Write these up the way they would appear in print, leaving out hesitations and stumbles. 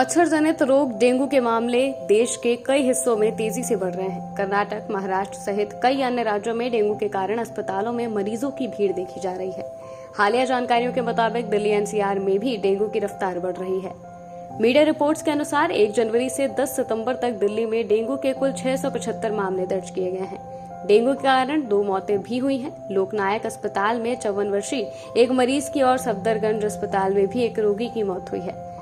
मच्छर जनित रोग डेंगू के मामले देश के कई हिस्सों में तेजी से बढ़ रहे हैं। कर्नाटक, महाराष्ट्र सहित कई अन्य राज्यों में डेंगू के कारण अस्पतालों में मरीजों की भीड़ देखी जा रही है। हालिया जानकारियों के मुताबिक दिल्ली एनसीआर में भी डेंगू की रफ्तार बढ़ रही है। मीडिया रिपोर्ट्स के अनुसार 1 जनवरी से 10 सितंबर तक दिल्ली में डेंगू के कुल 675 मामले दर्ज किए गए हैं। डेंगू के कारण 2 मौतें भी हुई हैं। लोकनायक अस्पताल में 54 वर्षीय एक मरीज की और सफदरगंज अस्पताल में भी एक रोगी की मौत हुई है।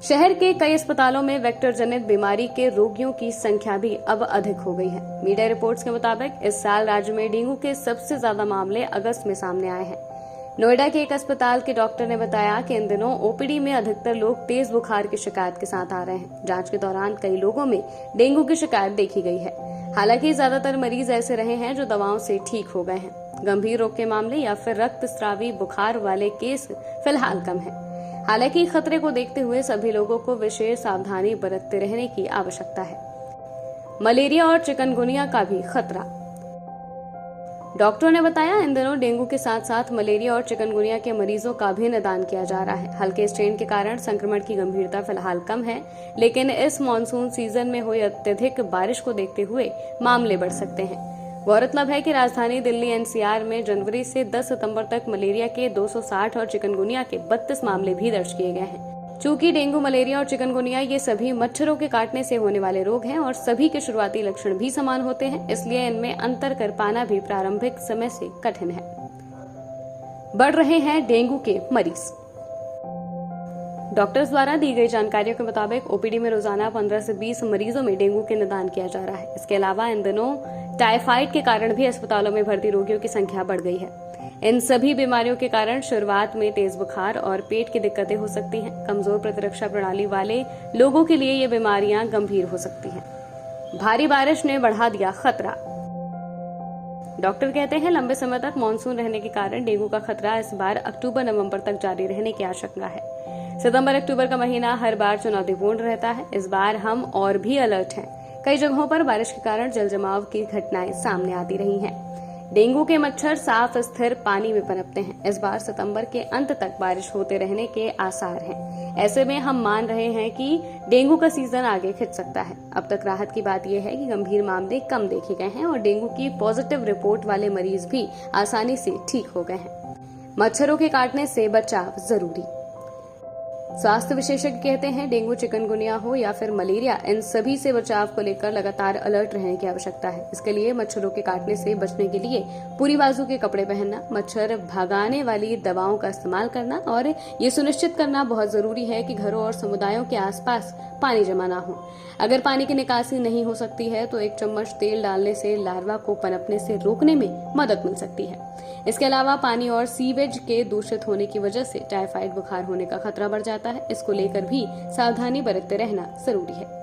शहर के कई अस्पतालों में वेक्टर जनित बीमारी के रोगियों की संख्या भी अब अधिक हो गई है। मीडिया रिपोर्ट्स के मुताबिक इस साल राज्य में डेंगू के सबसे ज्यादा मामले अगस्त में सामने आए हैं। नोएडा के एक अस्पताल के डॉक्टर ने बताया कि इन दिनों ओपीडी में अधिकतर लोग तेज बुखार की शिकायत के साथ आ रहे हैं। जांच के दौरान कई लोगों में डेंगू की शिकायत देखी गई है। हालांकि ज्यादातर मरीज ऐसे रहे हैं जो दवाओं से ठीक हो गए हैं। गंभीर रोग के मामले या फिर रक्तस्रावी बुखार वाले केस फिलहाल कम है। हालांकि खतरे को देखते हुए सभी लोगों को विशेष सावधानी बरतते रहने की आवश्यकता है। मलेरिया और चिकनगुनिया का भी खतरा। डॉक्टरों ने बताया, इन दिनों डेंगू के साथ साथ मलेरिया और चिकनगुनिया के मरीजों का भी निदान किया जा रहा है। हल्के स्ट्रेन के कारण संक्रमण की गंभीरता फिलहाल कम है, लेकिन इस मानसून सीजन में हुई अत्यधिक बारिश को देखते हुए मामले बढ़ सकते हैं। गौरतलब है कि राजधानी दिल्ली एनसीआर में जनवरी से 10 सितंबर तक मलेरिया के 260 और चिकनगुनिया के 32 मामले भी दर्ज किए गए हैं। चूंकि डेंगू, मलेरिया और चिकनगुनिया ये सभी मच्छरों के काटने से होने वाले रोग हैं और सभी के शुरुआती लक्षण भी समान होते हैं, इसलिए इनमें अंतर कर पाना भी प्रारंभिक समय से कठिन है। बढ़ रहे हैं डेंगू के मरीज। डॉक्टर्स द्वारा दी गई जानकारियों के मुताबिक ओपीडी में रोजाना 15 से 20 मरीजों में डेंगू के निदान किया जा रहा है। इसके अलावा इन दिनों टाइफाइड के कारण भी अस्पतालों में भर्ती रोगियों की संख्या बढ़ गई है। इन सभी बीमारियों के कारण शुरुआत में तेज बुखार और पेट की दिक्कतें हो सकती हैं। कमजोर प्रतिरक्षा प्रणाली वाले लोगों के लिए ये बीमारियां गंभीर हो सकती हैं। भारी बारिश ने बढ़ा दिया खतरा। डॉक्टर कहते हैं, लंबे समय तक मानसून रहने के कारण डेंगू का खतरा इस बार अक्टूबर-नवंबर तक जारी रहने की आशंका है। सितंबर-अक्टूबर का महीना हर बार चुनौतीपूर्ण रहता है। इस बार हम और भी अलर्ट हैं। कई जगहों पर बारिश के कारण जलजमाव की घटनाएं सामने आती रही हैं। डेंगू के मच्छर साफ स्थिर पानी में पनपते हैं। इस बार सितंबर के अंत तक बारिश होते रहने के आसार हैं। ऐसे में हम मान रहे हैं कि डेंगू का सीजन आगे खिंच सकता है। अब तक राहत की बात यह है कि गंभीर मामले कम देखे गए हैं और डेंगू की पॉजिटिव रिपोर्ट वाले मरीज भी आसानी से ठीक हो गए हैं। मच्छरों के काटने से बचाव जरूरी। स्वास्थ्य विशेषज्ञ कहते हैं, डेंगू, चिकनगुनिया हो या फिर मलेरिया, इन सभी से बचाव को लेकर लगातार अलर्ट रहने की आवश्यकता है। इसके लिए मच्छरों के काटने से बचने के लिए पूरी बाजू के कपड़े पहनना, मच्छर भगाने वाली दवाओं का इस्तेमाल करना और ये सुनिश्चित करना बहुत जरूरी है कि घरों और समुदायों के आसपास पानी जमा ना हो। अगर पानी की निकासी नहीं हो सकती है तो 1 चम्मच तेल डालने से लार्वा को पनपने से रोकने में मदद मिल सकती है। इसके अलावा पानी और सीवेज के दूषित होने की वजह से टाइफाइड बुखार होने का खतरा बढ़ जाता है। इसको लेकर भी सावधानी बरतते रहना जरूरी है।